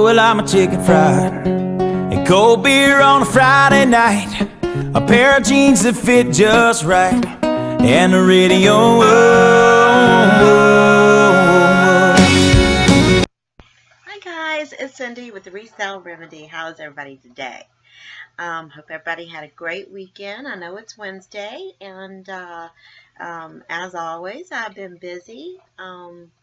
Well, I'm a chicken fried and cold beer on a Friday night, a pair of jeans that fit just right, and the radio. Hi guys, it's Cindy with the Resale Remedy. How's everybody today? Hope everybody had a great weekend. I know it's Wednesday, and as always, I've been busy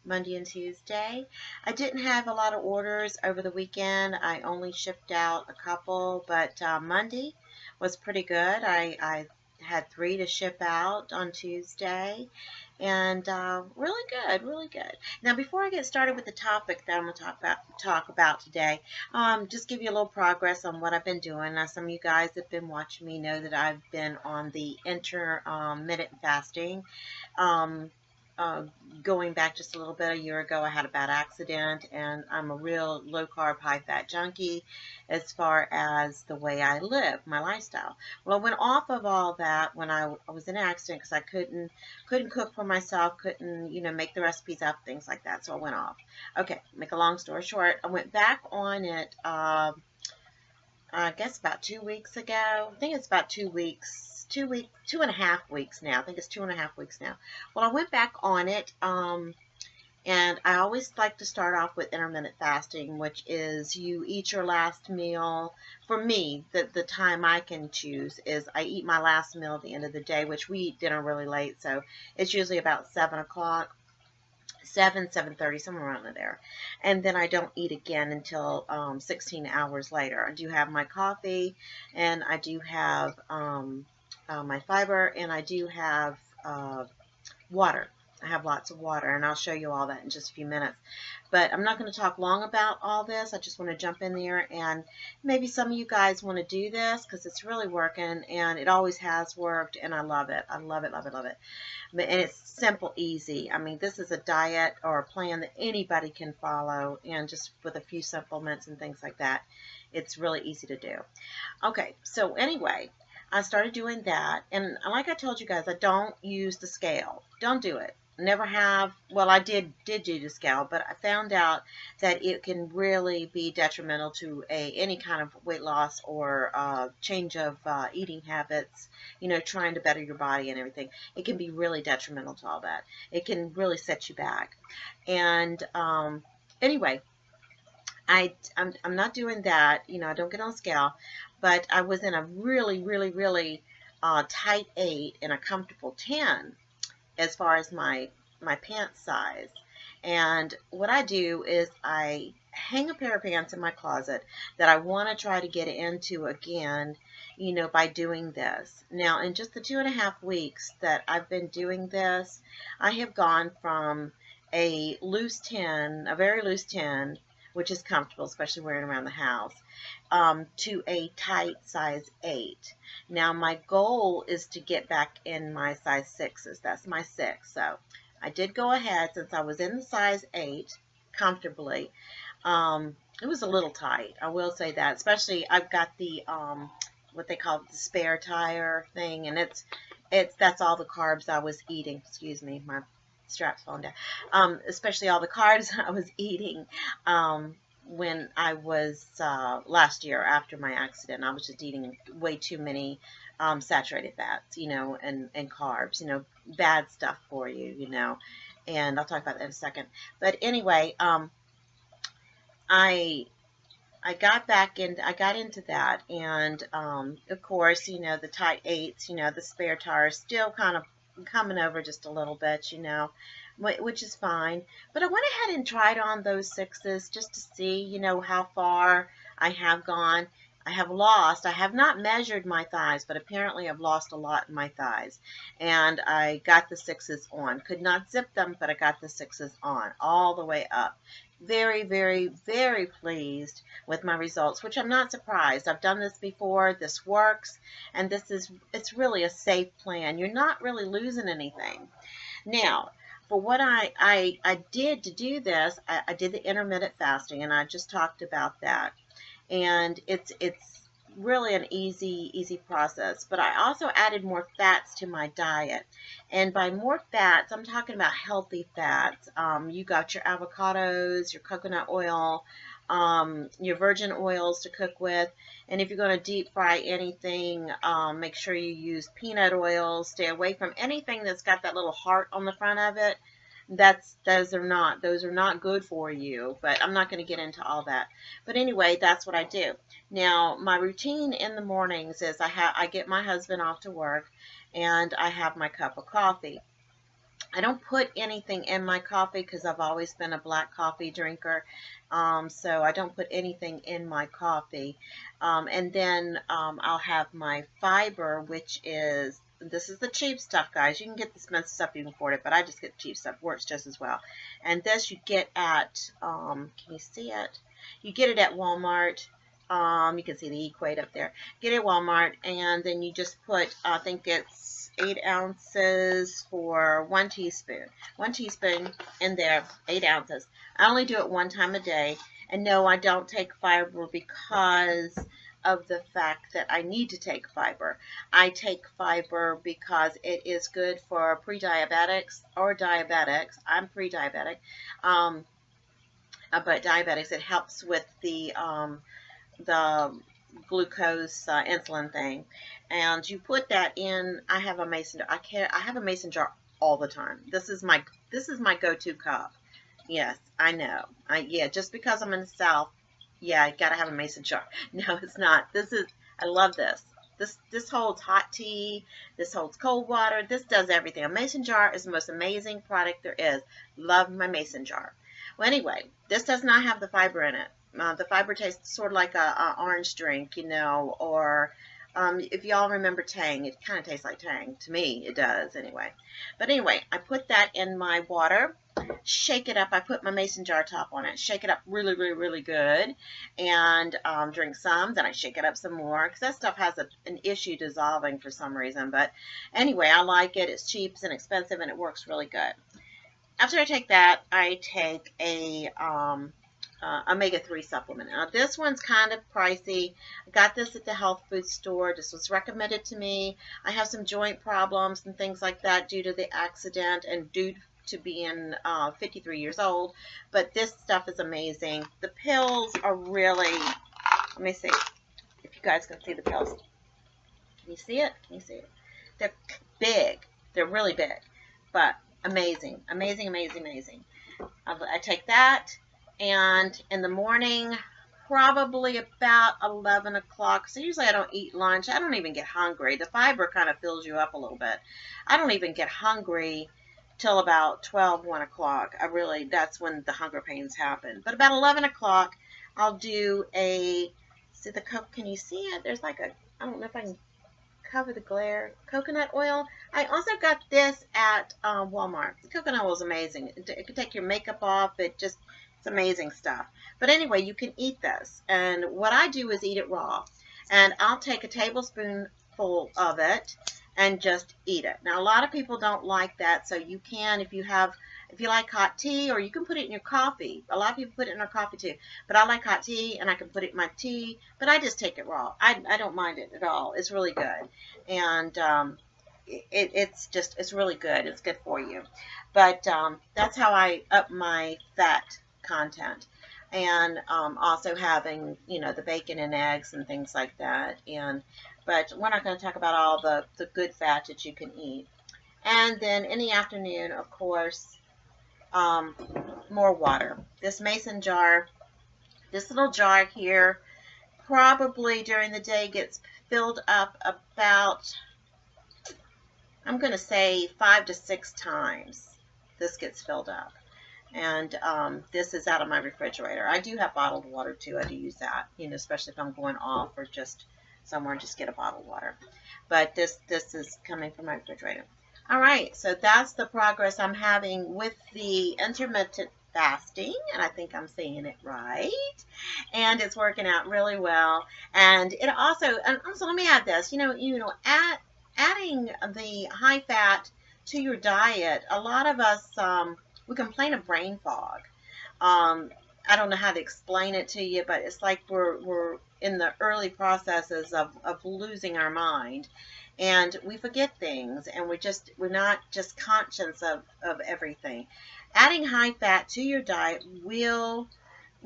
Monday and Tuesday. I didn't have a lot of orders over the weekend. I only shipped out a couple, but Monday was pretty good. I had 3 to ship out on Tuesday, and really good, really good. Now, before I get started with the topic that I'm going to talk about today, just give you a little progress on what I've been doing. Now, some of you guys that have been watching me know that I've been on the intermittent fasting. Um, Going back just a little bit, a year ago, I had a bad accident, and I'm a real low-carb, high-fat junkie as far as the way I live, my lifestyle. Well, I went off of all that when I was in an accident because I couldn't cook for myself, couldn't, make the recipes up, things like that, so I went off. Okay, make a long story short, I went back on it, I guess about 2 weeks ago. I think it's about 2.5 weeks now. I think it's 2.5 weeks now. Well, I went back on it, and I always like to start off with intermittent fasting, which is you eat your last meal. For me, the time I can choose is I eat my last meal at the end of the day, which we eat dinner really late, so it's usually about 7 o'clock. 7:30, somewhere around there. And then I don't eat again until 16 hours later. I do have my coffee, and I do have my fiber, and I do have water. I have lots of water, and I'll show you all that in just a few minutes. But I'm not going to talk long about all this. I just want to jump in there, and maybe some of you guys want to do this because it's really working, and it always has worked, and I love it. I love it, love it, love it. And it's simple, easy. I mean, this is a diet or a plan that anybody can follow, and just with a few supplements and things like that, it's really easy to do. Okay, so anyway, I started doing that, and like I told you guys, I don't use the scale. Don't do it. Never have. Well, I did do the scale, but I found out that it can really be detrimental to any kind of weight loss or change of eating habits, trying to better your body and everything. It can be really detrimental to all that. It can really set you back. And anyway, I'm not doing that. I don't get on scale, but I was in a really, really, really tight 8 and a comfortable 10 as far as my pants size. And what I do is I hang a pair of pants in my closet that I want to try to get into again, by doing this. Now, in just the 2.5 weeks that I've been doing this, I have gone from a loose 10, a very loose 10, which is comfortable, especially wearing around the house, to a tight size 8. Now, my goal is to get back in my size 6s. That's my 6. So I did go ahead, since I was in the size 8 comfortably. It was a little tight, I will say that. Especially, I've got the what they call the spare tire thing, and that's all the carbs I was eating. Excuse me, my strap's falling down. Especially all the carbs I was eating when I was last year after my accident. I was just eating way too many saturated fats, and carbs, bad stuff for you, and I'll talk about that in a second. But anyway, I got into that, and of course, the tight 8s, the spare tire is still kind of coming over just a little bit, which is fine. But I went ahead and tried on those 6s just to see, how far I have gone. I have not measured my thighs, but apparently I've lost a lot in my thighs. And I got the 6s on. Could not zip them, but I got the 6s on all the way up. Very, very, very pleased with my results, which I'm not surprised. I've done this before. This works, and it's really a safe plan. You're not really losing anything. Now, for what I did to do this, I did the intermittent fasting, and I just talked about that. And it's really an easy process. But I also added more fats to my diet. And by more fats, I'm talking about healthy fats. You got your avocados, your coconut oil, your virgin oils to cook with. And if you're going to deep fry anything, make sure you use peanut oil. Stay away from anything that's got that little heart on the front of it. Those are not good for you, but I'm not going to get into all that. But anyway, that's what I do. Now, my routine in the mornings is I get my husband off to work, and I have my cup of coffee. I don't put anything in my coffee because I've always been a black coffee drinker. So I don't put anything in my coffee. And then I'll have my fiber, which is, this is the cheap stuff, guys. You can get the expensive stuff if you can afford it, but I just get the cheap stuff. Works just as well. And this you get at, can you see it? You get it at Walmart. You can see the Equate up there. Get it at Walmart, and then you just put, I think it's 8 ounces for 1 teaspoon. 1 teaspoon in there, 8 ounces. I only do it 1 time a day. And no, I don't take fiber because of the fact that I need to take fiber. I take fiber because it is good for pre-diabetics or diabetics. I'm pre-diabetic. But diabetics, it helps with the glucose insulin thing, and you put that in. I have a mason. I have a mason jar all the time. This is my go-to cup. Yes, I know. Yeah, just because I'm in the South, yeah, I gotta have a mason jar. No, it's not. I love this. This holds hot tea. This holds cold water. This does everything. A mason jar is the most amazing product there is. Love my mason jar. Well, anyway, this does not have the fiber in it. The fiber tastes sort of like a orange drink, you know, or if y'all remember Tang, it kind of tastes like Tang. To me, it does anyway. But anyway, I put that in my water, shake it up. I put my mason jar top on it, shake it up really, really, really good, and drink some. Then I shake it up some more because that stuff has an issue dissolving for some reason. But anyway, I like it. It's cheap, it's inexpensive, and it works really good. After I take that, I take a omega-3 supplement. Now, this one's kind of pricey. I got this at the health food store. This was recommended to me. I have some joint problems and things like that due to the accident and due to being 53 years old. But this stuff is amazing. The pills are really, let me see if you guys can see the pills. Can you see it? Can you see it? They're big. They're really big. But amazing. Amazing, amazing, amazing. I take that. And in the morning, probably about 11 o'clock. So usually I don't eat lunch. I don't even get hungry. The fiber kind of fills you up a little bit. I don't even get hungry till about 12, 1 o'clock. That's when the hunger pains happen. But about 11 o'clock, I'll do see the cup, can you see it? There's like I don't know if I can cover the glare, coconut oil. I also got this at Walmart. The coconut oil is amazing. It can take your makeup off. It's amazing stuff. But anyway, you can eat this. And what I do is eat it raw. And I'll take a tablespoonful of it and just eat it. Now, a lot of people don't like that, so you can, if you like hot tea, or you can put it in your coffee. A lot of people put it in their coffee too. But I like hot tea, and I can put it in my tea, but I just take it raw. I don't mind it at all. It's really good. And it's really good. It's good for you. But that's how I up my fat content. And also having, the bacon and eggs and things like that. But we're not going to talk about all the good fat that you can eat. And then in the afternoon, of course, more water. This mason jar, this little jar here, probably during the day gets filled up about, I'm going to say 5 to 6 times this gets filled up. And this is out of my refrigerator. I do have bottled water too. I do use that, especially if I'm going off or just somewhere, just get a bottled water. But this is coming from my refrigerator. All right, so that's the progress I'm having with the intermittent fasting, and I think I'm saying it right. And it's working out really well. And it also let me add this. Adding the high fat to your diet. A lot of us we complain of brain fog. I don't know how to explain it to you, but it's like we're in the early processes of losing our mind, and we forget things, and we're not just conscious of everything. Adding high fat to your diet will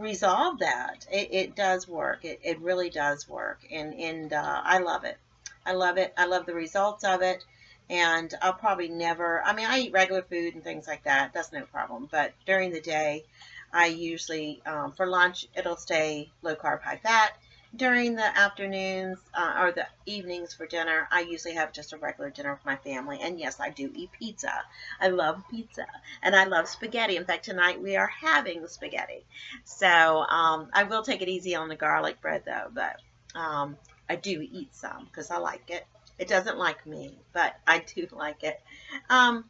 resolve that. It does work. It really does work, and I love it. I love it. I love the results of it. And I'll probably never, I mean, I eat regular food and things like that. That's no problem. But during the day, I usually, for lunch, it'll stay low carb, high fat. During the afternoons or the evenings for dinner, I usually have just a regular dinner with my family. And yes, I do eat pizza. I love pizza. And I love spaghetti. In fact, tonight we are having spaghetti. So I will take it easy on the garlic bread, though. But I do eat some because I like it. It doesn't like me, but I do like it. And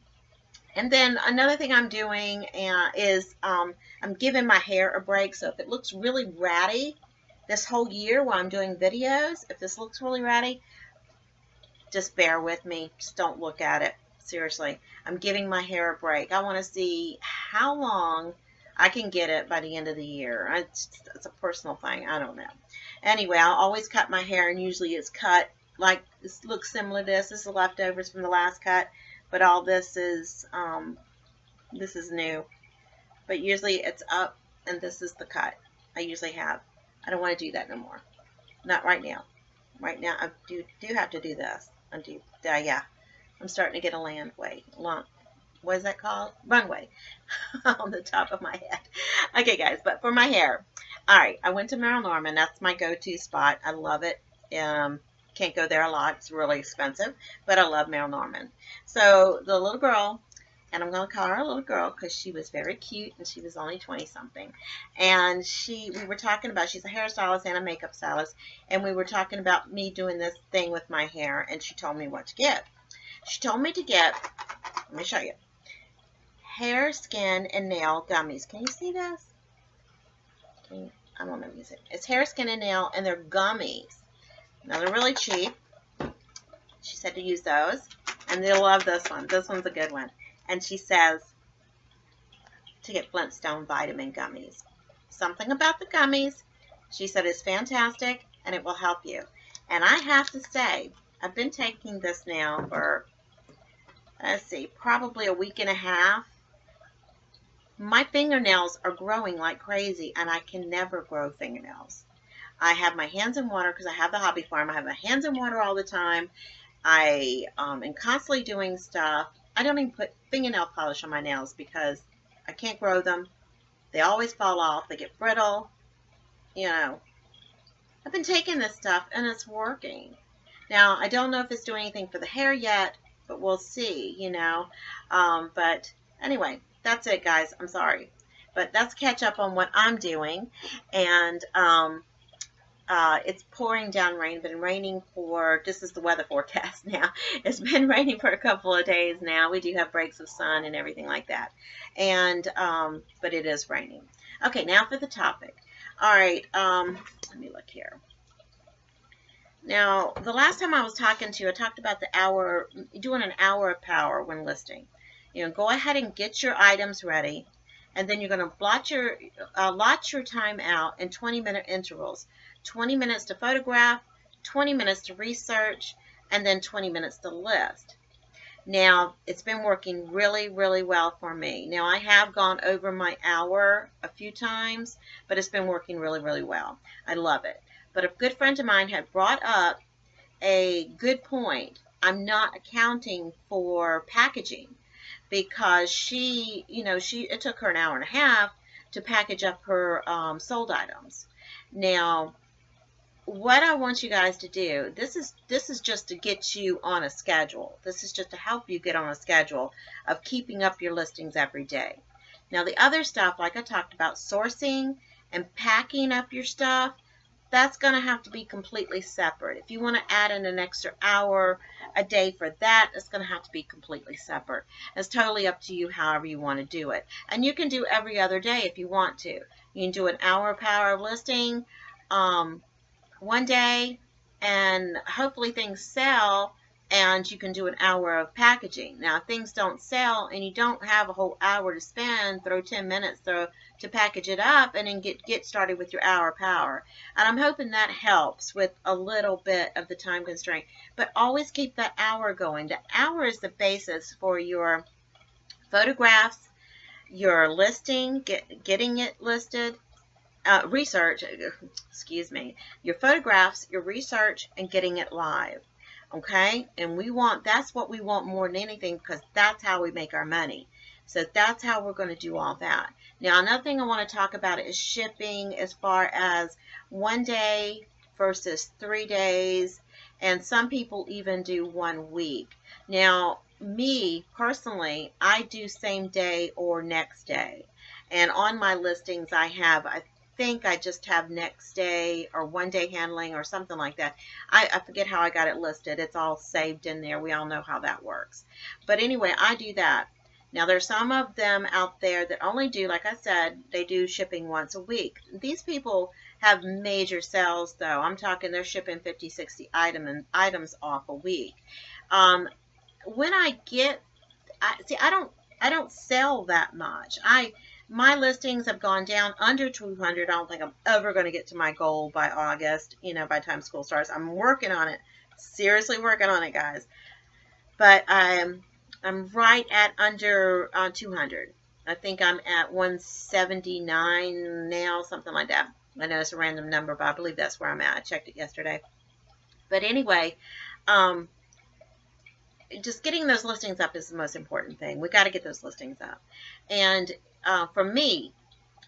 then another thing I'm doing is I'm giving my hair a break. So if it looks really ratty this whole year while I'm doing videos, if this looks really ratty, just bear with me. Just don't look at it. Seriously, I'm giving my hair a break. I want to see how long I can get it by the end of the year. It's a personal thing. I don't know. Anyway, I'll always cut my hair, and usually it's cut like this. Looks similar to this. This is the leftovers from the last cut, but all this is new. But usually it's up, and this is the cut I usually have. I don't want to do that no more. Not right now. Right now, I do have to do this. Yeah. I'm starting to get a what is that called? Runway on the top of my head. Okay, guys, but for my hair, all right, I went to Merrill Norman. That's my go-to spot. I love it. Can't go there a lot. It's really expensive, but I love Merrill Norman. So the little girl, and I'm going to call her a little girl because she was very cute and she was only 20-something. And we were talking about, she's a hairstylist and a makeup stylist, and we were talking about me doing this thing with my hair, and she told me what to get. She told me to get, let me show you, hair, skin, and nail gummies. Can you see this? I don't know if you see it. It's hair, skin, and nail, and they're gummies. Now, they're really cheap. She said to use those, and they'll love this one. This one's a good one. And she says to get Flintstone vitamin gummies. Something about the gummies, she said, is fantastic, and it will help you. And I have to say, I've been taking this now for, let's see, probably a week and a half. My fingernails are growing like crazy, and I can never grow fingernails. I have my hands in water because I have the hobby farm. I have my hands in water all the time. I am constantly doing stuff. I don't even put fingernail polish on my nails because I can't grow them. They always fall off. They get brittle. You know, I've been taking this stuff, and it's working. Now, I don't know if it's doing anything for the hair yet, but we'll see, you know. But anyway, that's it, guys. I'm sorry. But that's catch up on what I'm doing. And it's pouring down rain. Been raining for, this is the weather forecast now. It's been raining for a couple of days now. We do have breaks of sun and everything like that. And, but it is raining. Okay, now for the topic. All right, let me look here. Now, the last time I was talking to you, I talked about the hour, doing an hour of power when listing. You know, go ahead and get your items ready, and then you're going to lot your time out in 20-minute intervals. 20 minutes to photograph, 20 minutes to research, and then 20 minutes to list. Now, it's been working really, really well for me. Now, I have gone over my hour a few times, but it's been working really, really well. I love it. But a good friend of mine had brought up a good point. I'm not accounting for packaging because she, you know, it took her an hour and a half to package up her sold items. Now, what I want you guys to do, this is just to get you on a schedule. This is just to help you get on a schedule of keeping up your listings every day. Now, the other stuff, like I talked about, sourcing and packing up your stuff, that's going to have to be completely separate. If you want to add in an extra hour a day for that, it's going to have to be completely separate. It's totally up to you however you want to do it. And you can do every other day if you want to. You can do an hour of power of listing one day, and hopefully things sell, and you can do an hour of packaging. Now, if things don't sell and you don't have a whole hour to spend, throw 10 minutes to package it up and then get started with your hour power. And I'm hoping that helps with a little bit of the time constraint. But always keep that hour going. The hour is the basis for your photographs, your listing, getting it listed, research, excuse me, your photographs, your research, and getting it live. Okay, and that's what we want more than anything, because that's how we make our money. So that's how we're going to do all that. Now, another thing I want to talk about is shipping, as far as 1 day versus 3 days, and some people even do 1 week. Now, me personally, I do same day or next day. And on my listings, I think I just have next day or 1 day handling or something like that. I forget how I got it listed. It's all saved in there. We all know how that works. But anyway, I do that. Now, there's some of them out there that only do, like I said, they do shipping once a week. These people have major sales, though. I'm talking they're shipping 50, 60 items off a week. When I get, I don't sell that much. My listings have gone down under 200. I don't think I'm ever going to get to my goal by August, by the time school starts. I'm working on it. Seriously working on it, guys. But I'm right at under 200. I think I'm at 179 now, something like that. I know it's a random number, but I believe that's where I'm at. I checked it yesterday. But anyway, just getting those listings up is the most important thing. We got to get those listings up. And for me,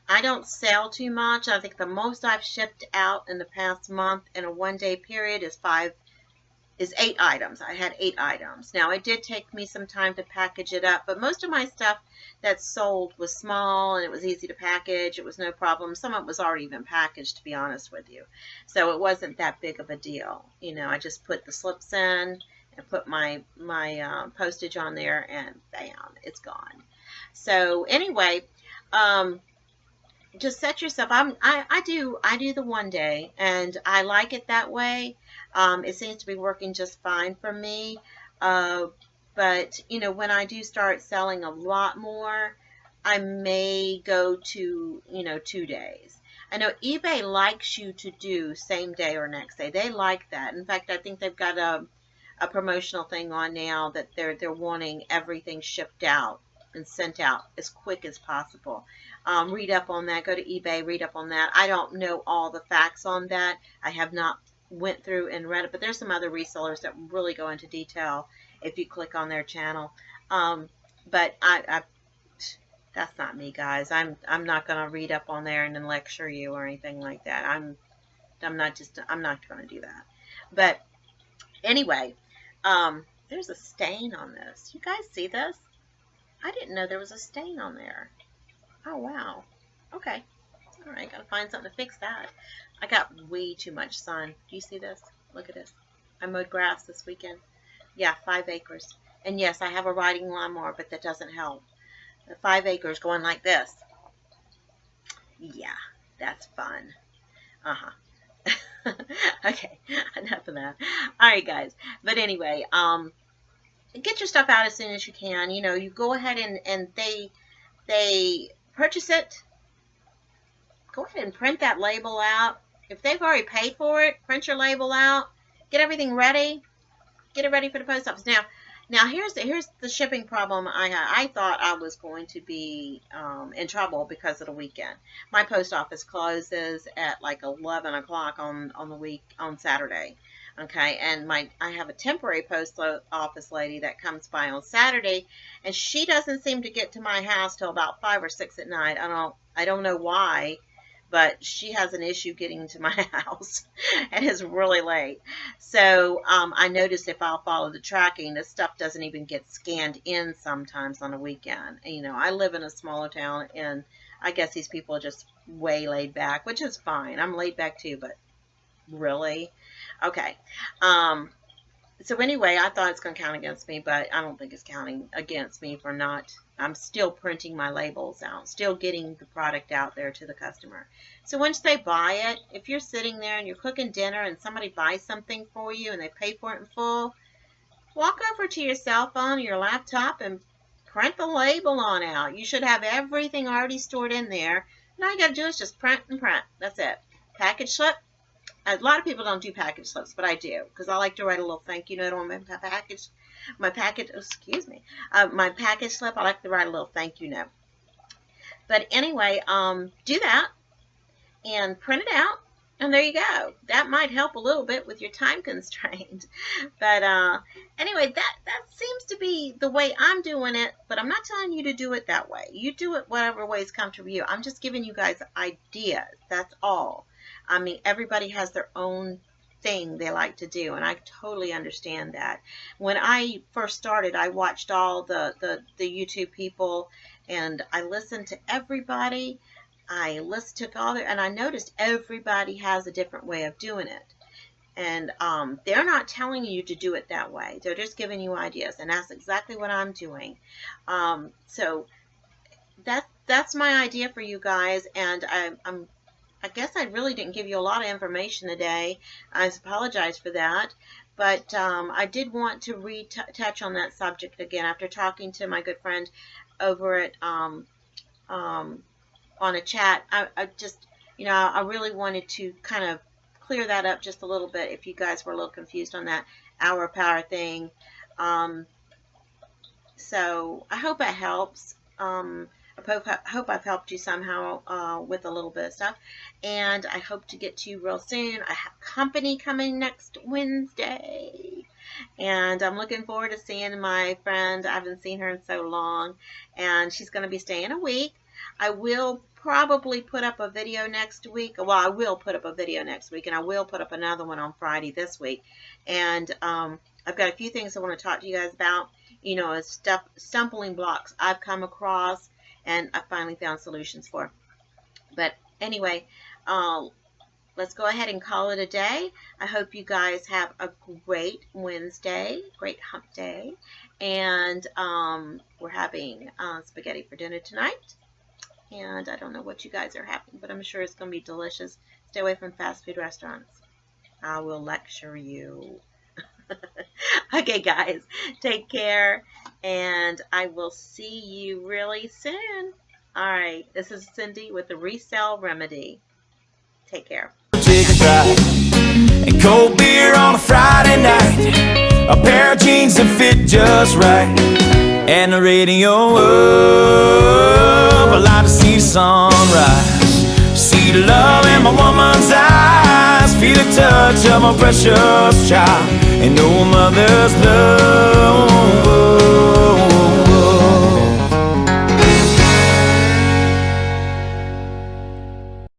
I don't sell too much. I think the most I've shipped out in the past month in a 1 day period is 8 items. I had 8 items. Now, it did take me some time to package it up, but most of my stuff that sold was small and it was easy to package. It was no problem. Some of it was already even packaged, to be honest with you. So it wasn't that big of a deal. I just put the slips in and put my postage on there, and bam, it's gone. So anyway, just set yourself. I do the 1 day, and I like it that way. It seems to be working just fine for me. But when I do start selling a lot more, I may go to 2 days. I know eBay likes you to do same day or next day. They like that. In fact, I think they've got a promotional thing on now that they're wanting everything shipped out and sent out as quick as possible. Read up on that. Go to eBay, read up on that. I don't know all the facts on that. I have not went through and read it, but there's some other resellers that really go into detail if you click on their channel. But that's not me, guys. I'm not going to read up on there and then lecture you or anything like that. I'm not going to do that. But anyway, there's a stain on this. You guys see this? I didn't know there was a stain on there. Oh, wow. Okay. All right, gotta find something to fix that. I got way too much sun. Do you see this? Look at this. I mowed grass this weekend. Yeah, 5 acres. And yes, I have a riding lawnmower, but that doesn't help. The 5 acres going like this. Yeah, that's fun. Okay, enough of that. All right, guys. But anyway, get your stuff out as soon as you can. You go ahead and they purchase it. Go ahead and print that label out. If they've already paid for it, print your label out. Get everything ready. Get it ready for the post office. Now here's the shipping problem I had. I thought I was going to be in trouble because of the weekend. My post office closes at like 11 o'clock on Saturday. Okay, and I have a temporary post office lady that comes by on Saturday, and she doesn't seem to get to my house till about 5 or 6 at night. I don't know why, but she has an issue getting to my house, and it's really late. So I noticed if I'll follow the tracking, this stuff doesn't even get scanned in sometimes on a weekend. I live in a smaller town, and I guess these people are just way laid back, which is fine. I'm laid back too, but really? Okay. So anyway, I thought it's going to count against me, but I don't think it's counting against me for not. I'm still printing my labels out, still getting the product out there to the customer. So once they buy it, if you're sitting there and you're cooking dinner and somebody buys something for you and they pay for it in full, walk over to your cell phone or your laptop and print the label on out. You should have everything already stored in there. And all you got to do is just print and print. That's it. Package slip. A lot of people don't do package slips, but I do, because I like to write a little thank you note on my package slip. I like to write a little thank you note. But anyway, do that. and print it out. And there you go. That might help a little bit with your time constraint. But anyway, that seems to be the way I'm doing it. But I'm not telling you to do it that way. You do it whatever way is comfortable for you. I'm just giving you guys ideas. That's all. I mean, everybody has their own thing they like to do, and I totally understand that. When I first started, I watched all the YouTube people, and I listened to everybody. I listened to all their, and I noticed everybody has a different way of doing it. And they're not telling you to do it that way. They're just giving you ideas, and that's exactly what I'm doing. So that's my idea for you guys, and I guess I really didn't give you a lot of information today. I apologize for that. But I did want to touch on that subject again after talking to my good friend over at on a chat. I just, I really wanted to kind of clear that up just a little bit if you guys were a little confused on that hour power thing. So I hope that helps. I hope I've helped you somehow with a little bit of stuff. And I hope to get to you real soon. I have company coming next Wednesday. And I'm looking forward to seeing my friend. I haven't seen her in so long. And she's going to be staying a week. I will probably put up a video next week. Well, I will put up a video next week, and I will put up another one on Friday this week. And I've got a few things I want to talk to you guys about, as stumbling blocks I've come across and I finally found solutions for. But anyway, let's go ahead and call it a day. I hope you guys have a great Wednesday, great hump day. And we're having spaghetti for dinner tonight. And I don't know what you guys are having, but I'm sure it's going to be delicious. Stay away from fast food restaurants. I will lecture you. Okay, guys, take care, and I will see you really soon. All right, this is Cindy with the Resale Remedy. Take care. Take a drive and cold beer on a Friday night, a pair of jeans that fit just right, and the radio up. I like to see the sunrise, see the love in my woman's eyes, feel the touch of my precious child, and know a mother's love.